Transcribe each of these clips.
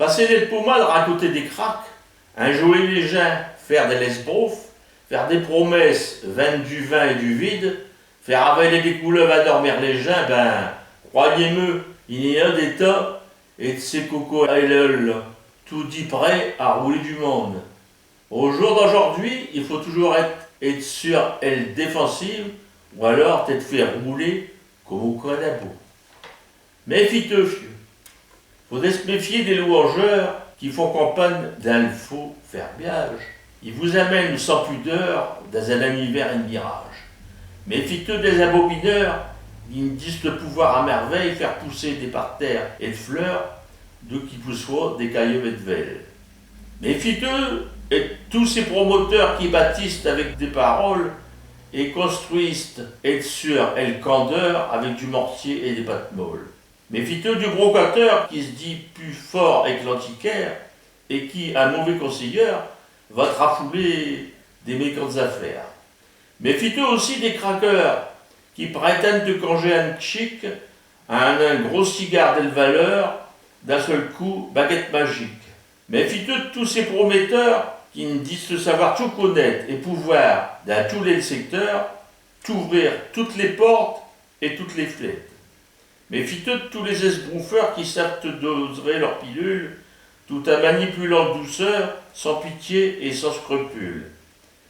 Passer des pommades, raconter des craques, enjôler les gens, faire des lesbroufs, faire des promesses, vendre du vin et du vide, faire avaler des couleuvres à dormir les gens, ben, croyez-moi, il y a un d'état et de ces cocos à l'œil, tout dit prêt à rouler du monde. Au jour d'aujourd'hui, il faut toujours être sur elle défensive ou alors t'être fait rouler comme au canabo. Méfie-toi, fieu. Faudrait se méfier des louangeurs qui font campagne d'un faux verbiage. Ils vous amènent sans pudeur dans un univers et un mirage. Méfie-toi des abobineurs qui me disent le pouvoir à merveille faire pousser des parterres et de fleurs, d'où qui pousseront des cailloux et de velles. Méfie-toi et tous ces promoteurs qui bâtissent avec des paroles et construisent et sur et le candeur avec du mortier et des pâtes molles. Méfie-toi du brocateur qui se dit plus fort et que l'antiquaire et qui, un mauvais conseilleur, va te rafouler des mécantes affaires. Méfie-toi aussi des craqueurs qui prétendent te canger un chic à un gros cigare de valeur, d'un seul coup, baguette magique. Méfie-toi de tous ces prometteurs qui nous disent se savoir tout connaître et pouvoir, dans tous les secteurs, t'ouvrir toutes les portes et toutes les fenêtres. Méfie-toi de tous les esbrouffeurs qui savent te doser leurs pilules, tout en manipulant de douceur, sans pitié et sans scrupule.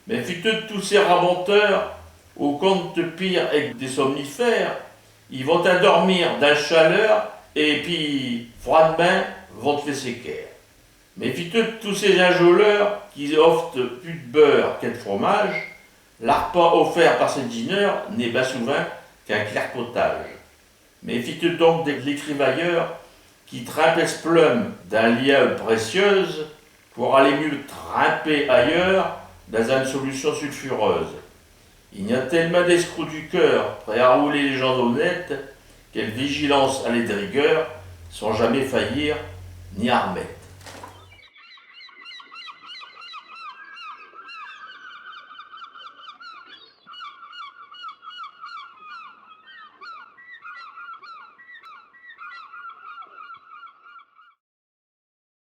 Méfie-toi de tous ces rabonteurs, au compte de pire avec des somnifères, ils vont t'endormir d'un chaleur et puis, froidement, vont te laisser caire. Méfie-toi de tous ces enjôleurs qui offrent plus de beurre qu'un de fromage, l'arpent offert par ces dîneurs n'est pas souvent qu'un clair-potage. Méfie-toi donc des l'écrivailleur qui trempent plume d'un lieu précieuse pour aller mieux tremper ailleurs dans une solution sulfureuse. Il y a tellement d'escrocs du cœur prêts à rouler les gens honnêtes, quelle vigilance à les de rigueur, sans jamais faillir ni armer.